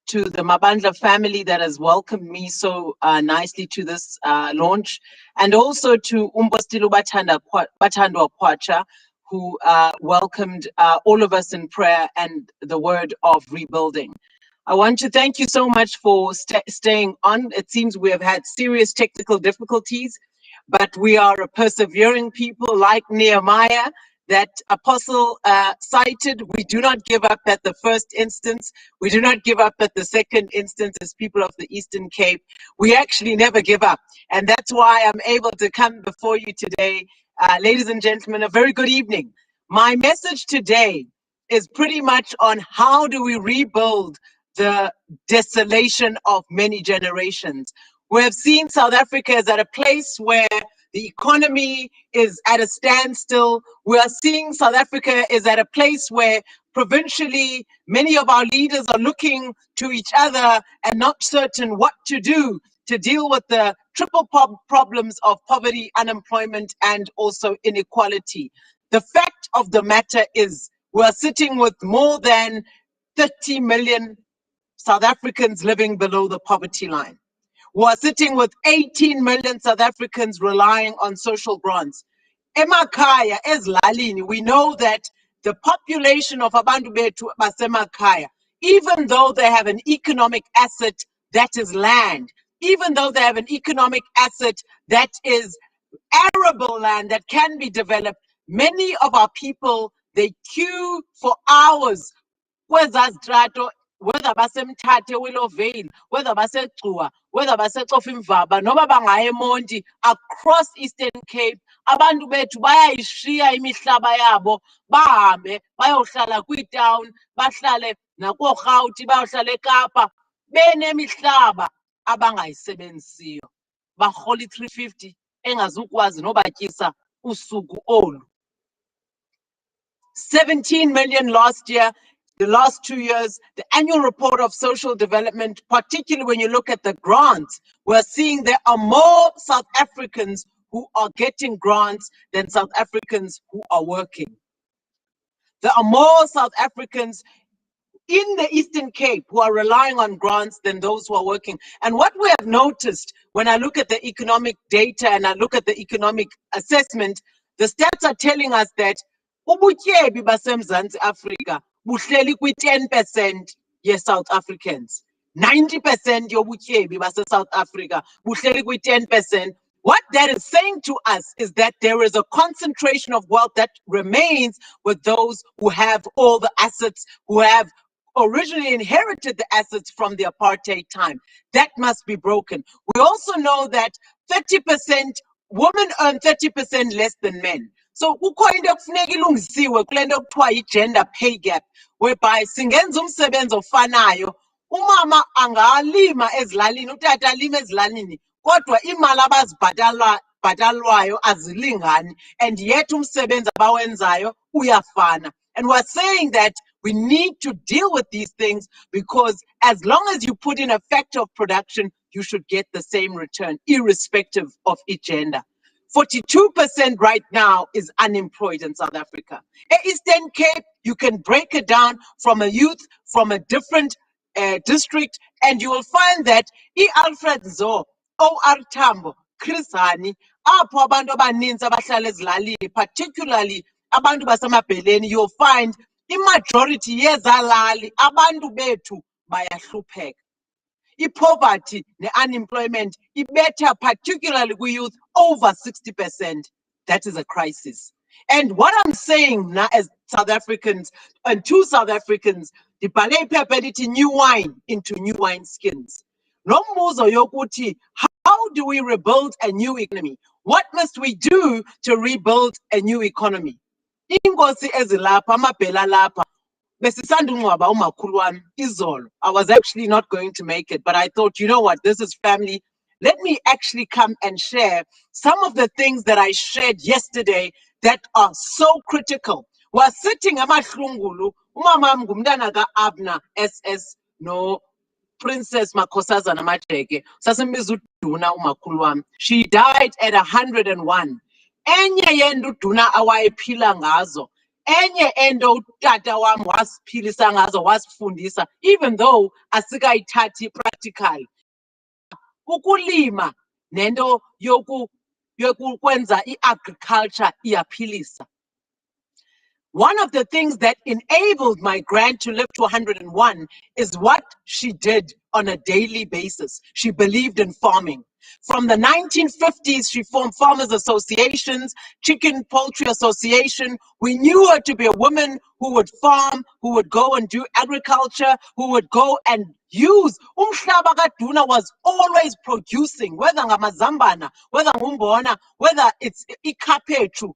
to the Mabandla family that has welcomed me so nicely to this launch, and also to Umbostilu Bathandwa Kwacha, who welcomed all of us in prayer and the word of rebuilding. I want to thank you so much for staying on. It seems we have had serious technical difficulties, but we are a persevering people like Nehemiah, that apostle cited. We do not give up at the first instance. We do not give up at the second instance as people of the Eastern Cape. We actually never give up. And that's why I'm able to come before you today. Ladies and gentlemen, a very good evening. My message today is pretty much on how do we rebuild the desolation of many generations. We have seen South Africa is at a place where the economy is at a standstill. We are seeing South Africa is at a place where provincially many of our leaders are looking to each other and not certain what to do to deal with the triple problems of poverty, unemployment, and also inequality. The fact of the matter is we're sitting with more than 30 million South Africans living below the poverty line. We're sitting with 18 million South Africans relying on social grants. Emakhaya, ezilalini, we know that the population of abantu bethu basemakhaya, even though they have an economic asset that is land, even though they have an economic asset that is arable land that can be developed, many of our people, they queue for hours kwezazitrato, whether basemthathe Willow Vale, whether basegcuwa, whether basecofa imvaba, noma bangaya eMonti, across Eastern Cape, abantu bethu bayayishiya imihlaba yabo, bahambe bayohlala kwi-town, bahlale nakoRhawuti, bayohlala eKapa, benemihlaba abangayisebenzisiyo. Barhola i-350 engazukwazi nobatyisa usuku olu. 17 million last year. The last 2 years, the annual report of social development, particularly when you look at the grants, we're seeing there are more South Africans who are getting grants than South Africans who are working. There are more South Africans in the Eastern Cape who are relying on grants than those who are working. And what we have noticed when I look at the economic data and I look at the economic assessment, the stats are telling us that ubutyebi baseMzantsi Afrika buhleli kwi-10% ye-South Africans. 90% yobutyebi base-South Africa buhleli kwi-10%. What that is saying to us is that there is a concentration of wealth that remains with those who have all the assets, who have originally inherited the assets from the apartheid time. That must be broken. We also know that 30%, women earn 30% less than men. So kukho into ekufuneka ilungisiwe kule nto kuthiwa yi-gender pay gap, whereby singenza umsebenzi ofanayo, umama angalima ezilalini, utata alima ezilalini, kodwa imali abazibhatalwayo azilingani, and yet umsebenzi abawenzayo uyafana. And we're saying that we need to deal with these things because as long as you put in a factor of production, you should get the same return, irrespective of each gender. 42% right now is unemployed in South Africa. Eastern Cape, you can break it down from a youth, from a different district, and you will find that Alfred Nzo, O.R. Tambo, Chris Hani, apho abantu abaninzi abahlala ezilalini, particularly abantu basemabheleni, you'll find i-majority yezalali, abantu bethu bayahlupheka. I-poverty, ne-unemployment, ibetha particularly kwi-youth over 60%. That is a crisis. And what I'm saying now as South Africans, and to South Africans, ndibhale iphepha elithi new wine into new wine skins. Nombuzo yokuthi, how do we rebuild a new economy? What must we do to rebuild a new economy? Inkosi ezilapha, amabhela lapha, besisandungcwaba umakhulu wami izolo. I was actually not going to make it, but I thought, you know what, this is family. Let me actually come and share some of the things that I shared yesterday that are so critical. We're sitting amahlungulu, umama ngumntana ka-Abner SS no Princess Makhosazana Majeke, sasimbiza uDuna umakhulu wami. She died at 101. Enye yenduduna awayephila ngazo, enye endo utata wam wasiphilisa ngazo wasifundisa, even though asikayithathi practical, ukulima nento yokwenza i-agriculture iyaphilisa. One of the things that enabled my grand to live to 101 is what she did on a daily basis. She believed in farming. From the 1950s, she formed farmers associations, chicken poultry association. We knew her to be a woman who would farm, who would go and do agriculture, who would go and use. Umhlaba kaDuna was always producing, whether ngamazambana, whether ngumbona, whether it's ikhaphetshu,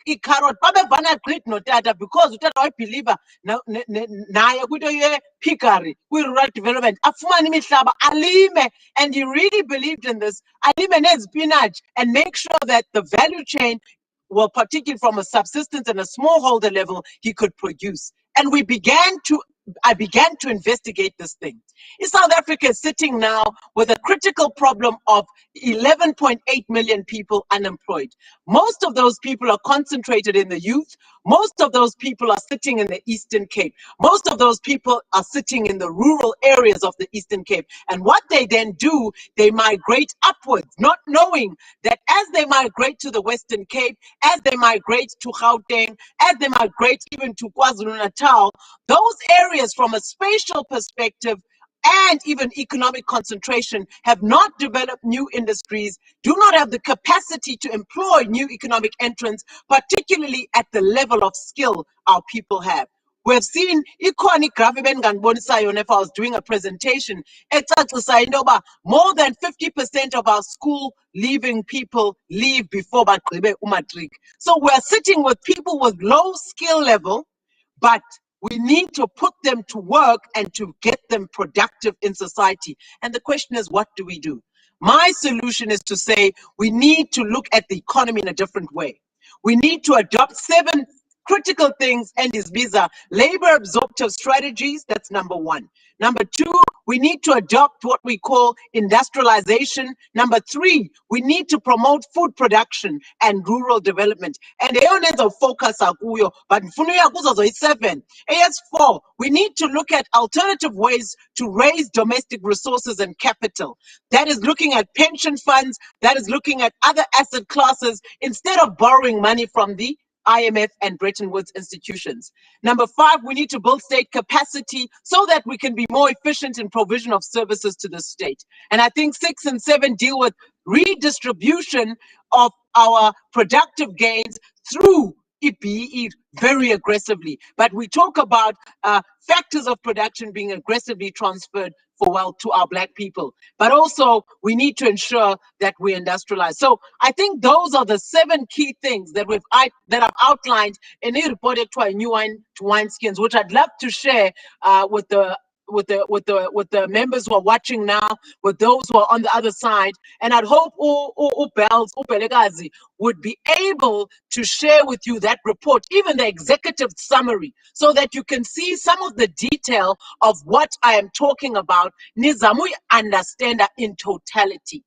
icarrot. Babevana great no tata because utata wayebeliever naye kwinto ye-piggery, kwi-rural development. Afumane imihlaba, alime, and he really believed in this. Alime nezipinach and make sure that the value chain, well, particularly from a subsistence and a smallholder level, he could produce. And I began to investigate this thing. South Africa is sitting now with a critical problem of 11.8 million people unemployed. Most of those people are concentrated in the youth. Most of those people are sitting in the Eastern Cape. Most of those people are sitting in the rural areas of the Eastern Cape. And what they then do, they migrate upwards, not knowing that as they migrate to the Western Cape, as they migrate to Gauteng, as they migrate even to KwaZulu-Natal, those areas from a spatial perspective and even economic concentration have not developed new industries, do not have the capacity to employ new economic entrants, particularly at the level of skill our people have. We've seen ikhona igraph ebengandibonisa yona if I was doing a presentation ecacisa into yoba more than 50% of our school leaving people leave before bagqibe umatric. So we're sitting with people with low skill level, but we need to put them to work and to get them productive in society. And the question is, what do we do? My solution is to say we need to look at the economy in a different way. We need to adopt 7 critical things, and these are labor absorptive strategies. That's number 1. Number 2, we need to adopt what we call industrialization. Number 3, we need to promote food production and rural development. And eyona focus akuyo, but mfuno yakuzo zoyi-7. AS4, we need to look at alternative ways to raise domestic resources and capital. That is looking at pension funds, that is looking at other asset classes, instead of borrowing money from the IMF and Bretton Woods institutions. Number 5, we need to build state capacity so that we can be more efficient in provision of services to the state. And I think 6 and 7 deal with redistribution of our productive gains through EPE very aggressively. But we talk about factors of production being aggressively transferred for wealth to our Black people. But also, we need to ensure that we industrialize. So I think those are the 7 key things that I've outlined in a report to New Wine to Wineskins, which I'd love to share with the members who are watching now, with those who are on the other side. And I'd hope Ubelekazi would be able to share with you that report, even the executive summary, so that you can see some of the detail of what I am talking about. Nizamui understand in totality.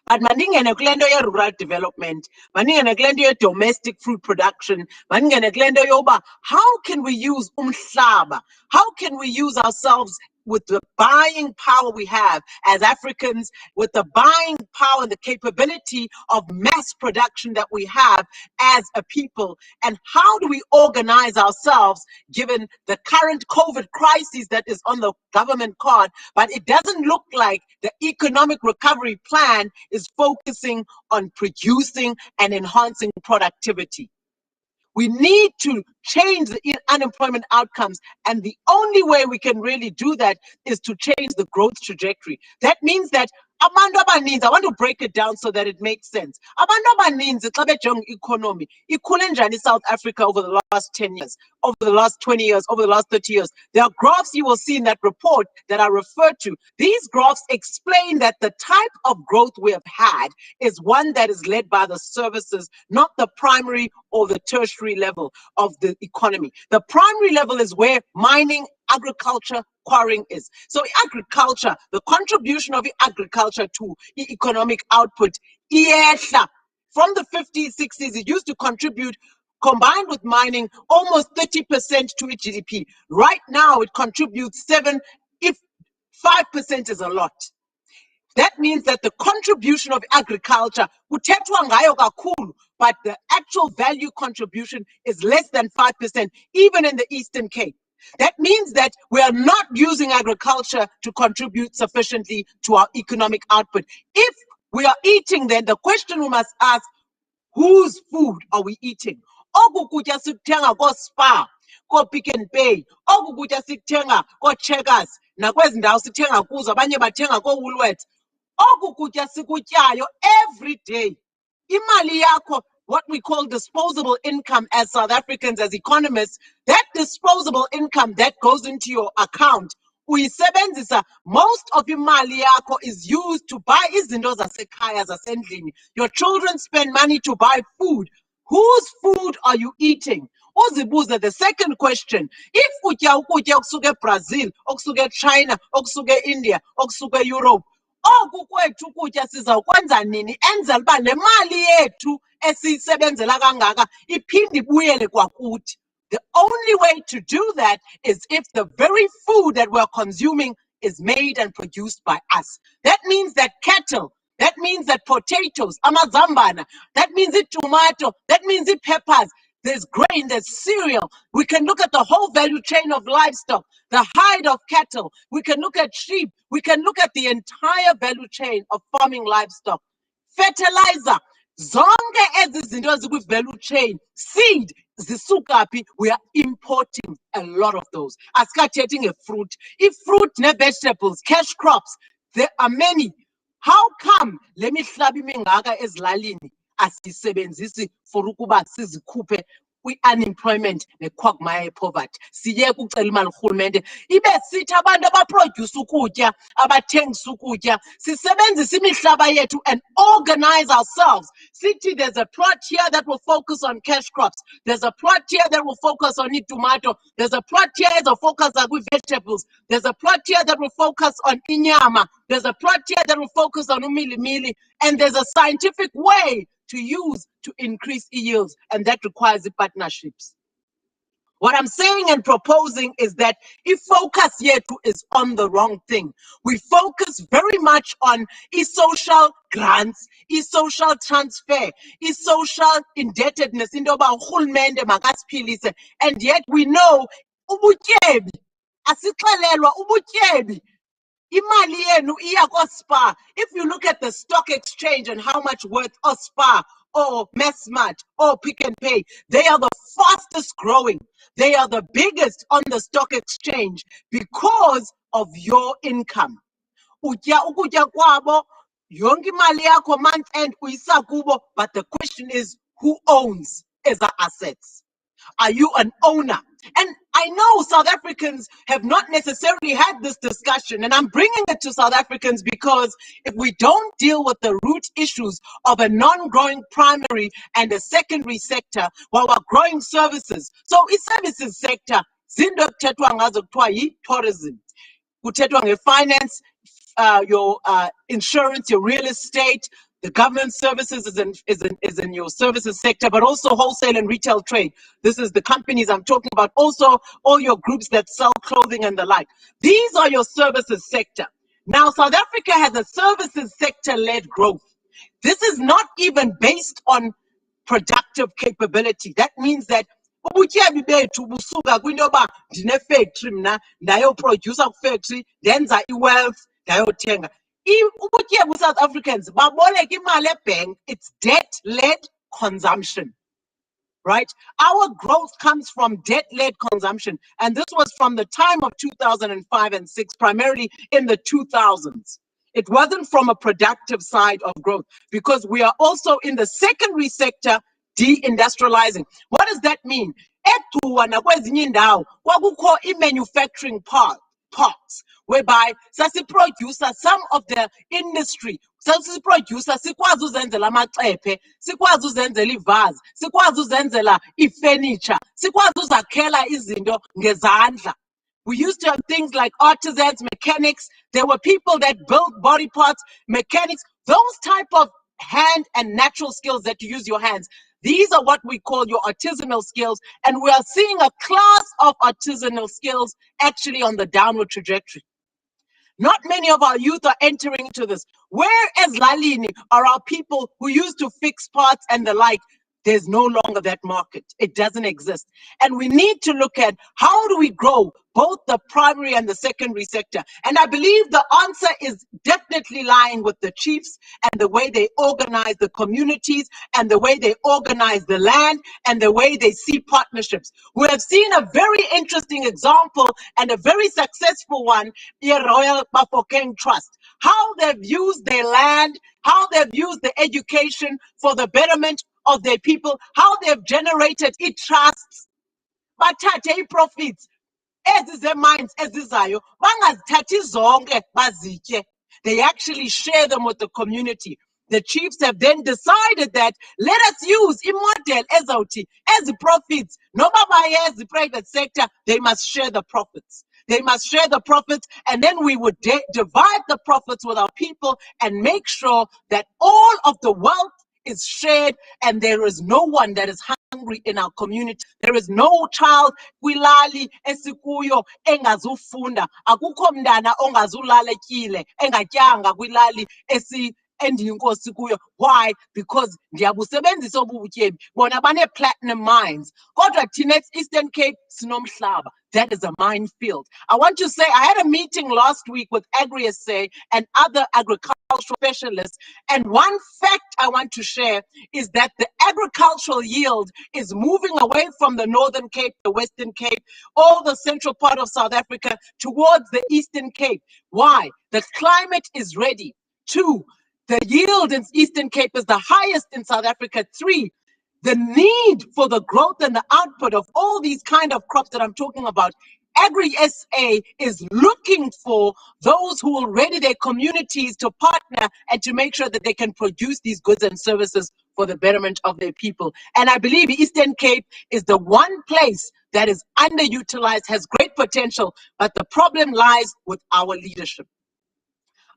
But maningene kulento ye-rural development, maningene kulento ye-domestic food production, maningene kulento yoba, how can we use umhlaba? How can we use ourselves with the buying power we have as Africans, with the buying power and the capability of mass production that we have as a people? And how do we organize ourselves given the current COVID crisis that is on the government card? But it doesn't look like the economic recovery plan is focusing on producing and enhancing productivity. We need to change the unemployment outcomes. And the only way we can really do that is to change the growth trajectory. That means that abantu abaninzi, I want to break it down so that it makes sense. Abantu abaninzi xa bejonga economy, ikhule njani South Africa over the last 10 years, over the last 20 years, over the last 30 years. There are graphs you will see in that report that I referred to. These graphs explain that the type of growth we have had is one that is led by the services, not the primary or the tertiary level of the economy. The primary level is where mining, agriculture, quarrying is. So agriculture, the contribution of agriculture to economic output, from the 50s, 60s, it used to contribute combined with mining, almost 30% to its GDP. Right now, it contributes 7%. If 5% is a lot, that means that the contribution of agriculture, kuthethwa ngayo kakhulu, but the actual value contribution is less than 5%, even in the Eastern Cape. That means that we are not using agriculture to contribute sufficiently to our economic output. If we are eating, then the question we must ask, whose food are we eating? Oku kutya sikuthenga kooSpar, kooPick n Pay, oku kutya sikuthenga kooCheckers, nakwezi ndawo sithenga kuzo, abanye bathenga kooWoolworths. Oku kutya sikutyayo every day. Imali yakho, what we call disposable income as South Africans, as economists, that disposable income that goes into your account, uyisebenzisa, most of imali yakho is used to buy izinto zasekhaya zasendlini. Your children spend money to buy food. Whose food are you eating? Uzibuze the second question. If utya ukutya okusuka eBrazil, okusuka eChina, okusuka eIndia, okusuka eEurope, oku kwethu ukutya sizawukwenza nini enzela uba le mali yethu esiyisebenzela kangaka iphinde ibuyele kwakuthi? The only way to do that is if the very food that we're consuming is made and produced by us. That means that cattle, that means that potatoes, amazambana, that means tomato, that means peppers, there's grain, there's cereal. We can look at the whole value chain of livestock, the hide of cattle. We can look at sheep. We can look at the entire value chain of farming livestock. Fertilizer, zonke ezi zinto ezikwi-value chain, seed, zisukaphi, we are importing a lot of those. Asikathethi ngefruit. Fruit ne-vegetables, cash crops, there are many. How come le mihlaba imingaka ezilalini asisebenzisi for ukuba sizikhuphe kwi-unemployment nequagmire yepoverty? Siyeke ucela imali kurhulumente, ibe sithi abantu abaprodyusa ukutya, abathengisa ukutya, sisebenzise imihlaba yethu and organize ourselves. Sithi there's a plot here that will focus on cash crops. There's a plot here that will focus on tomato. There's a plot here that will focus on vegetables. There's a plot here that will focus on inyama. There's a plot here that will focus on umilimili. And there's a scientific way to use to increase yields, and that requires the partnerships. What I'm saying and proposing is that if focus yethu is on the wrong thing, we focus very much on social grants, social transfer, social indebtedness, into yoba urhulumente makasiphilise, and yet we know ubutyebi, asixelelwa ubutyebi. Imali yenu iya kooSpar. If you look at the stock exchange and how much worth Spar or Massmart or Pick n Pay, they are the fastest growing. They are the biggest on the stock exchange because of your income. Utya ukutya kwabo, yonke imali yakho month end uyisa kubo, but the question is, who owns eza assets? Are you an owner? And I know South Africans have not necessarily had this discussion, and I'm bringing it to South Africans because if we don't deal with the root issues of a non-growing primary and a secondary sector while we're growing services. So i-services sector, zinto ekuthethwa ngazo kuthiwa yi-tourism, kuthethwa nge-finance, your insurance, your real estate. The government services is in your services sector, but also wholesale and retail trade. This is the companies I'm talking about. Also, all your groups that sell clothing and the like. These are your services sector. Now, South Africa has a services sector-led growth. This is not even based on productive capability. That means that ubutyebi bethu busuka kwinto yoba ndine-factory mna, ndayoprodyusa kwi-factory, ndenza i-wealth, ndayothenga. Ubutyebi South Africans baboleka imali ebank, it's debt-led consumption, right? Our growth comes from debt-led consumption, and this was from the time of 2005 and 6, primarily in the 2000s. It wasn't from a productive side of growth because we are also in the secondary sector deindustrializing. What does that mean? Etuwa nakwezinye indawo kwakukho i-manufacturing parks whereby sasiproducer some of the industry, sasiproducer sikwazi uzenzela amacephe, sikwazi uzenzela ivazi, sikwazi uzenzela ifurniture, sikwazi uzakhela izinto ngezandla. We used to have things like artisans, mechanics. There were people that built body parts, mechanics, those type of hand and natural skills that you use your hands. These are what we call your artisanal skills, and we are seeing a class of artisanal skills actually on the downward trajectory. Not many of our youth are entering into this. Where Lalini are our people who used to fix parts and the like? There's no longer that market. It doesn't exist. And we need to look at how do we grow both the primary and the secondary sector. And I believe the answer is definitely lying with the chiefs and the way they organize the communities and the way they organize the land and the way they see partnerships. We have seen a very interesting example and a very successful one, the Royal Bafokeng Trust. How they've used their land, how they've used the education for the betterment of their people, how they've generated trusts, bathathe profits ezizeminds ezizayo bangazithathi zonke bazitye. They actually share them with the community. The chiefs have then decided that let us use imodel ezawuthi ezi profits noba baye private sector, they must share the profits. They must share the profits, and then we would divide the profits with our people and make sure that all of the wealth is shared and there is no one that is hungry in our community. There is no child kwilali esikuyo engazufunda. Akukho mntana ongazulalekile engatyanga kwilali endiyinkosi kuyo. Why? Because ndiyabusebenzisa obu butyebi. Bona bane-platinum mines. Kodwa thina Eastern Cape sinomhlaba. That is a minefield. I want to say, I had a meeting last week with AgriSA and other agricultural specialists, and one fact I want to share is that the agricultural yield is moving away from the Northern Cape, the Western Cape, all the central part of South Africa towards the Eastern Cape. Why? The climate is ready. 2, the yield in Eastern Cape is the highest in South Africa. 3, the need for the growth and the output of all these kind of crops that I'm talking about. AgriSA is looking for those who will ready their communities to partner and to make sure that they can produce these goods and services for the betterment of their people. And I believe Eastern Cape is the one place that is underutilized, has great potential, but the problem lies with our leadership.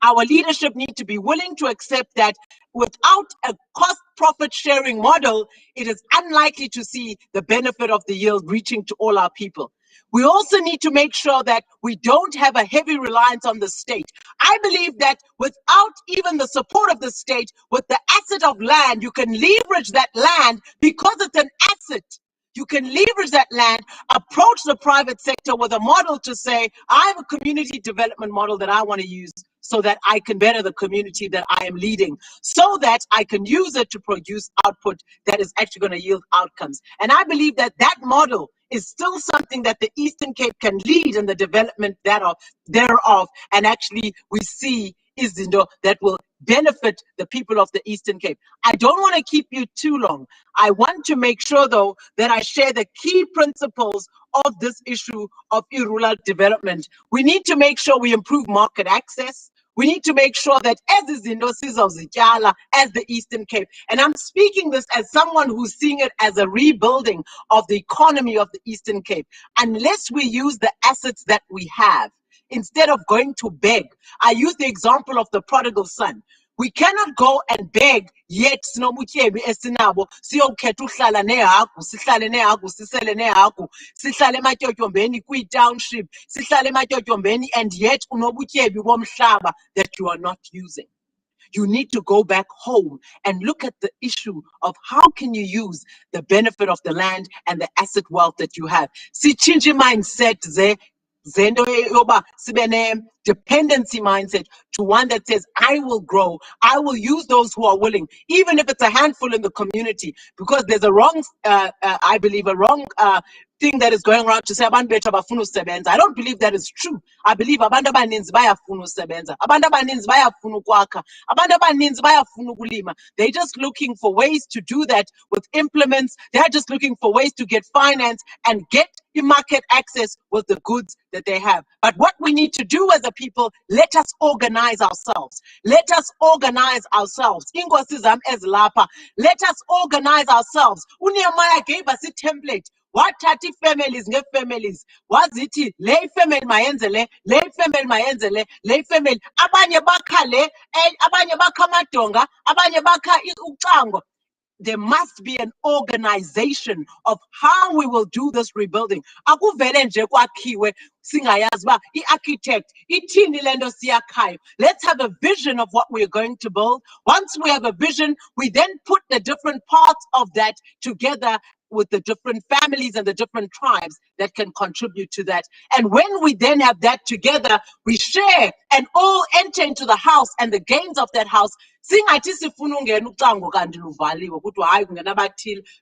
Our leadership need to be willing to accept that without a cost-profit sharing model, it is unlikely to see the benefit of the yield reaching to all our people. We also need to make sure that we don't have a heavy reliance on the state. I believe that without even the support of the state, with the asset of land, you can leverage that land because it's an asset. You can leverage that land, approach the private sector with a model to say, I have a community development model that I want to use so that I can better the community that I am leading, so that I can use it to produce output that is actually going to yield outcomes. And I believe that that model is still something that the Eastern Cape can lead in the development thereof. And actually we see izinto that will benefit the people of the Eastern Cape. I don't want to keep you too long. I want to make sure, though, that I share the key principles of this issue of rural development. We need to make sure we improve market access. We need to make sure that as the Eastern Cape, and I'm speaking this as someone who's seeing it as a rebuilding of the economy of the Eastern Cape, unless we use the assets that we have, instead of going to beg. I use the example of the prodigal son. We cannot go and beg yet sinomutyebi esinabo siyokhetha uhlala nehagu, sihlale nehagu, sisele nehagu, sihlale ematyotyombeni kwi-township, sihlale ematyotyombeni, and yet unobutyebi bomhlaba that you are not using. You need to go back home and look at the issue of how can you use the benefit of the land and the asset wealth that you have. Sitshintshe mindset zento yoba sibe dependency mindset to one that says, I will grow, I will use those who are willing, even if it's a handful in the community, because there's a wrong, I believe, a wrong thing that is going around to say abantu bethu abafuna usebenza. I don't believe that is true. I believe abantu abaninzi bayafuna usebenza, abantu abaninzi bayafuna ukwakha, abantu abaninzi bayafuna ukulima. They're just looking for ways to do that with implements. They're just looking for ways to get finance and get market access with the goods that they have. But what we need to do as a people, let us organize ourselves. Let us organize ourselves. Inkosi zam ezilapha. Let us organize ourselves. uNehemiah gave us a template. Wathatha families ngee-families, wazithi le family mayenze le, le family mayenze le, le family. Abanye bakha le, abanye bakha amadonga, abanye bakha ucango. there must be an organization of how we will do this rebuilding. Akuvele nje kwakhiwe singayazi ba i-architect ithini lento siyakhayo. Let's have a vision of what we're going to build. Once we have a vision, we then put the different parts of that together with the different families and the different tribes that can contribute to that. And when we then have that together, we share and all enter into the house and the gains of that house.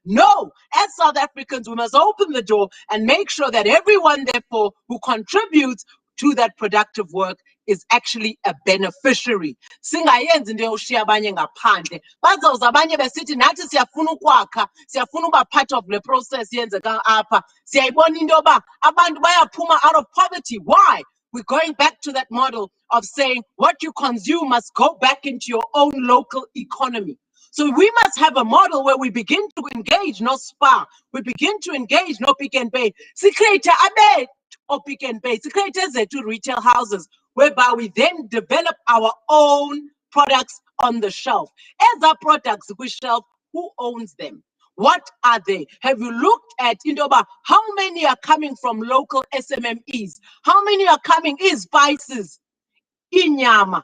No, as South Africans, we must open the door and make sure that everyone, therefore, who contributes to that productive work is actually a beneficiary. Singayenzi into yoshiya abanye ngaphandle. Bazawuza abanye besithi nathi siyafuna ukwakha, siyafuna uba part of the process yenzeka apha. Siyayibona into yoba abantu bayaphuma out of poverty. Why? We're going back to that model of saying what you consume must go back into your own local economy. So we must have a model where we begin to engage no SPAR. We begin to engage no Pick n Pay. Create a or Pick n Pay. Create two retail houses whereby we then develop our own products on the shelf. As our products we shelf, who owns them? What are they? Have you looked at Indoba? How many are coming from local SMMEs? How many are coming in spices, inyama,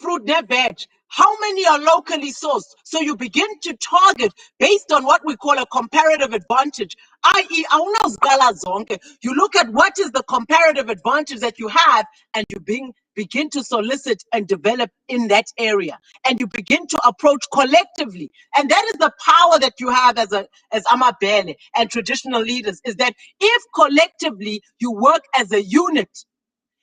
fruit, veg? How many are locally sourced? So you begin to target based on what we call a comparative advantage, i.e., you look at what is the comparative advantage that you have, and you begin to solicit and develop in that area, and you begin to approach collectively. And that is the power that you have as Amabele and traditional leaders, is that if collectively you work as a unit,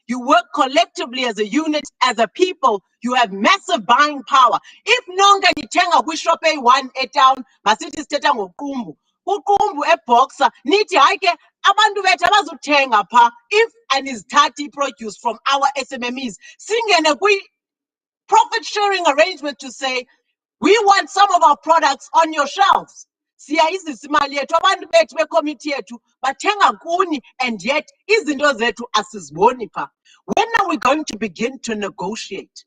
you work collectively as a unit, as a people, you have massive buying power. If nonga nithenga kwi-shop eyi-1 etown, masithi sithetha ngoQumbu. uQumbu eBoxer, nithi hayi ke abantu bethu abazuthenga pha, if anizithathi produce from our SMMEs, singene kwi-profit sharing arrangement to say, we want some of our products on your shelves. Siyayizisa imali yethu, abantu bethu becommunity yethu bathenga kuni, and yet izinto zethu asiziboni pha. When are we going to begin to negotiate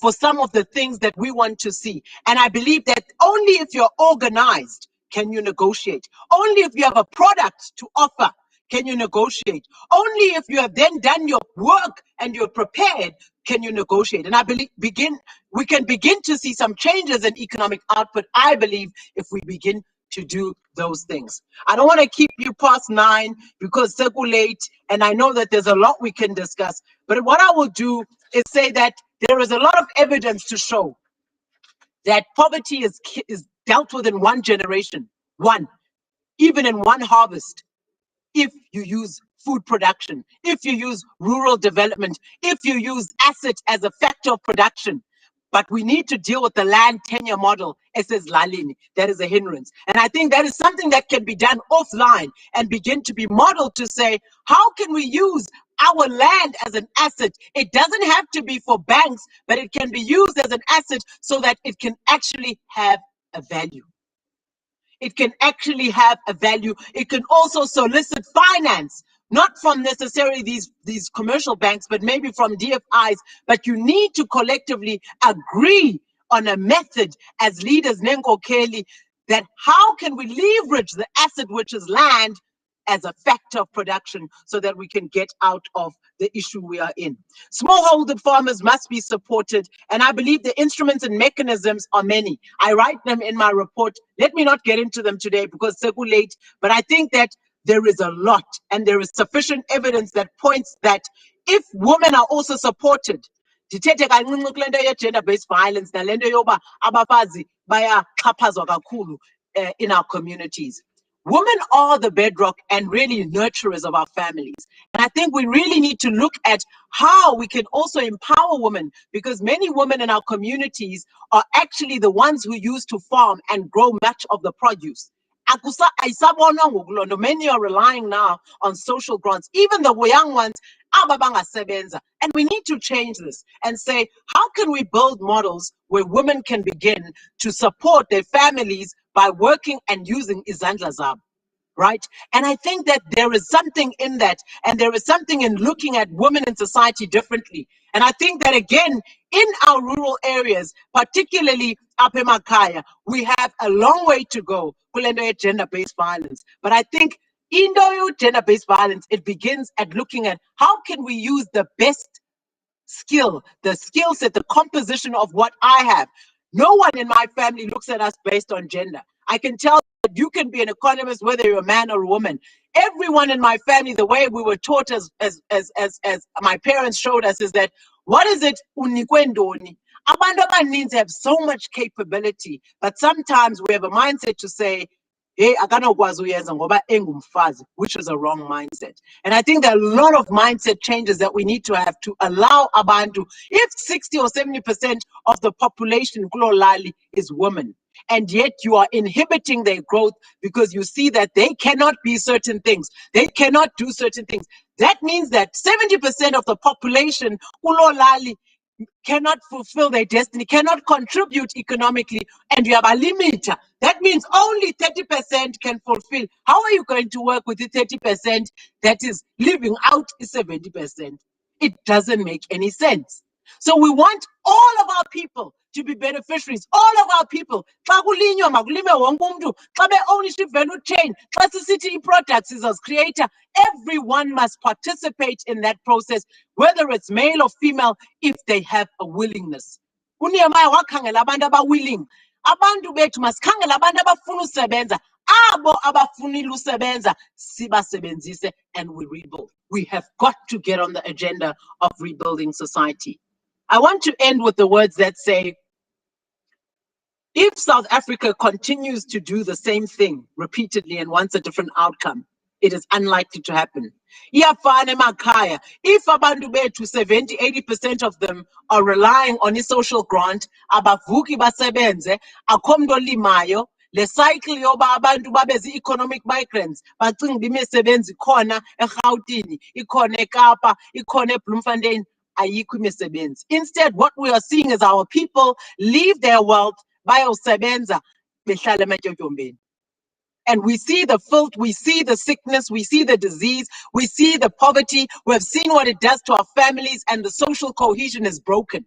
for some of the things that we want to see? And I believe that only if you're organized can you negotiate. Only if you have a product to offer can you negotiate. Only if you have then done your work and you're prepared can you negotiate. And I believe we can begin to see some changes in economic output, I believe, if we begin to do those things. I don't want to keep you past 9 because it's late, and I know that there's a lot we can discuss. But what I will do is say that there is a lot of evidence to show that poverty is dealt with in one generation, even in one harvest, if you use food production, if you use rural development, if you use asset as a factor of production. But we need to deal with the land tenure model, SS Lalini. That is a hindrance. And I think that is something that can be done offline and begin to be modeled to say, how can we use our land as an asset? It doesn't have to be for banks, but it can be used as an asset so that it can actually have a value. It can actually have a value. It can also solicit finance, not from necessarily these commercial banks, but maybe from DFIs. But you need to collectively agree on a method as leaders, Nenko Kelly, that how can we leverage the asset, which is land, as a factor of production so that we can get out of the issue we are in. Smallholder farmers must be supported, and I believe the instruments and mechanisms are many. I write them in my report. Let me not get into them today because it's too late, but I think that there is a lot, and there is sufficient evidence that points that if women are also supported, gender-based violence, in our communities. Women are the bedrock and really nurturers of our families. And I think we really need to look at how we can also empower women, because many women in our communities are actually the ones who used to farm and grow much of the produce. Many are relying now on social grants, even the young ones. And we need to change this and say, how can we build models where women can begin to support their families by working and using izandla zabo, right? And I think that there is something in that, and there is something in looking at women in society differently. And I think that, again, in our rural areas, particularly up emakhaya, we have a long way to go kulento gender-based violence. But I think into gender-based violence, it begins at looking at how can we use the best skill, the skill set, the composition of what I have. No one in my family looks at us based on gender. I can tell that you can be an economist whether you're a man or a woman. Everyone in my family, the way we were taught as my parents showed us, is that what is it unikwe ntoni? Abantu abaninzi have so much capability, but sometimes we have a mindset to say, hey, akanokwazi uyenza ngoba engumfazi, which is a wrong mindset. And I think there are a lot of mindset changes that we need to have to allow abantu. If 60 or 70% of the population kulo lali is women, and yet you are inhibiting their growth because you see that they cannot be certain things, they cannot do certain things. That means that 70% of the population kulo lali cannot fulfill their destiny, cannot contribute economically, and you have a limiter. That means only 30% can fulfill. How are you going to work with the 30% that is living out 70%? It doesn't make any sense. So we want all of our people to be beneficiaries, all of our people. Xa kulinywa makulime wonke umuntu, xa be-ownership value chain, xa sisithi i-products is as creator, everyone must participate in that process, whether it's male or female, if they have a willingness. UNehemiah wakhangela abantu aba-willing. Abantu bethu masikhangela abantu abafuna usebenza. Abo abafunile usebenza, sibasebenzise, and we rebuild. We have got to get on the agenda of rebuilding society. I want to end with the words that say, if South Africa continues to do the same thing repeatedly and wants a different outcome, it is unlikely to happen. Iyafana emakhaya. If abantu bethu 70-80% of them are relying on a social grant, abavuki basebenze, akho muntu olimayo, le cycle yoba abantu babezi economic migrants, bacinga imisebenzi ikhona eGauteng, ikhona eKapa, ikhona eBloemfontein, ayikho imisebenzi. Instead, what we are seeing is our people leave their wealth bayosebenza behlala ematyotyombeni. And we see the filth, we see the sickness, we see the disease, we see the poverty. We have seen what it does to our families, and the social cohesion is broken.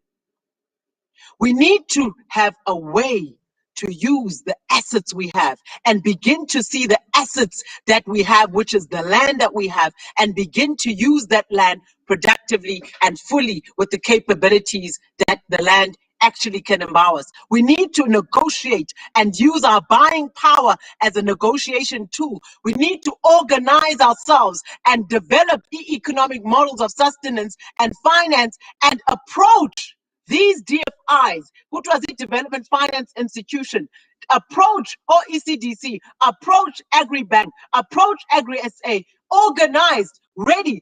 We need to have a way to use the assets we have and begin to see the assets that we have, which is the land that we have, and begin to use that land productively and fully with the capabilities that the land actually can empower us. We need to negotiate and use our buying power as a negotiation tool. We need to organize ourselves and develop economic models of sustenance and finance and approach these DFIs, which was the Development Finance Institution, approach OECDC, approach AgriBank, approach AgriSA, organized, ready,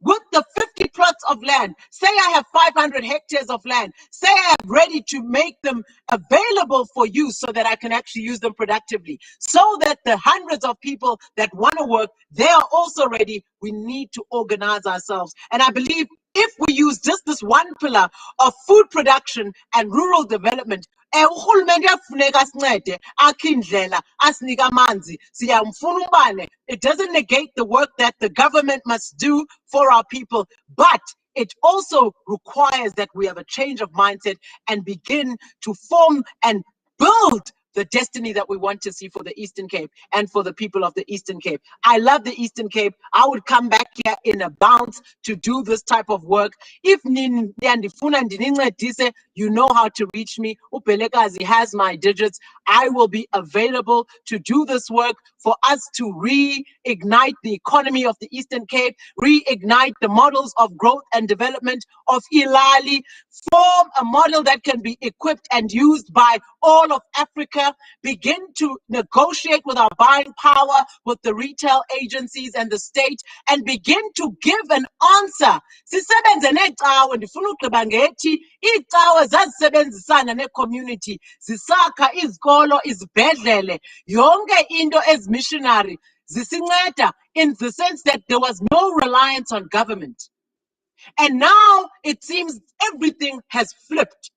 with the 50 plots of land. Say I have 500 hectares of land. Say I am ready to make them available for use so that I can actually use them productively. So that the hundreds of people that want to work, they are also ready. We need to organize ourselves. And I believe if we use just this one pillar of food production and rural development, urhulumente uyafuneka asincede akhe indlela asinike amanzi siyamfuna ubane. It doesn't negate the work that the government must do for our people, but it also requires that we have a change of mindset and begin to form and build the destiny that we want to see for the Eastern Cape and for the people of the Eastern Cape. I love the Eastern Cape. I would come back here in a bounce to do this type of work. If you know how to reach me. Upelekazi has my digits. I will be available to do this work for us to reignite the economy of the Eastern Cape, reignite the models of growth and development of Ilali, form a model that can be equipped and used by all of Africa, begin to negotiate with our buying power, with the retail agencies and the state, and begin to give an answer. Sisebenze necawe, ndifuna ugqiba ngethi icawe zazisebenzisana ne-community, zisakha izikolo, izibhedlele, yonke into missionary, zisinceda in the sense that there was no reliance on government. And now it seems everything has flipped.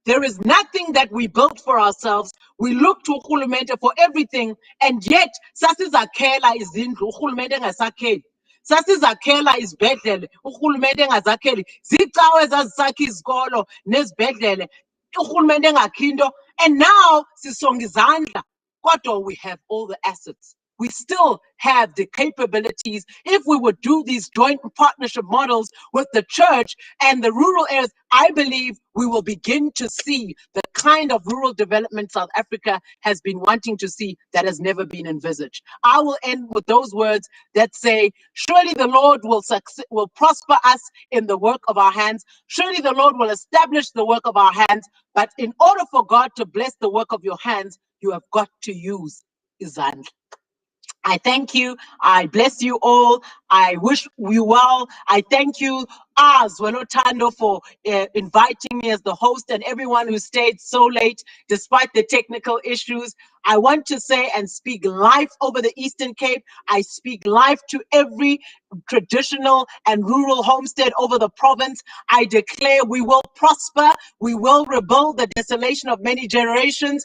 There is nothing that we built for ourselves. We look to urhulumente for everything, and yet sasizakhela izindlu urhulumente engasakheli. Sasizakhela izibhedlele urhulumente engazakheli. Zicawe ezazisakha izikolo nezibhedlele urhulumente engakhi into. And now, Sisonga Izandla, kodwa we have all the assets. We still have the capabilities. If we would do these joint partnership models with the church and the rural areas, I believe we will begin to see the kind of rural development South Africa has been wanting to see that has never been envisaged. I will end with those words that say, surely the Lord will prosper us in the work of our hands. Surely the Lord will establish the work of our hands. But in order for God to bless the work of your hands, you have got to use Izandla. I thank you. I bless you all. I wish you well. I thank you, Zwelotando, for inviting me as the host and everyone who stayed so late despite the technical issues. I want to say and speak life over the Eastern Cape. I speak life to every traditional and rural homestead over the province. I declare we will prosper, we will rebuild the desolation of many generations,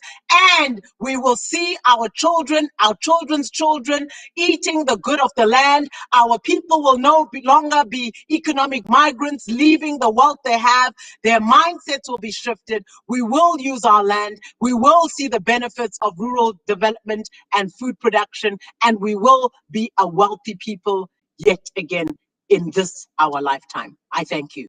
and we will see our children, our children's children eating the good of the land. Our people will no longer be economic migrants leaving the wealth they have. Their mindsets will be shifted. We will use our land. We will see the benefits of rural development and food production, and we will be a wealthy people yet again in this our lifetime. I thank you.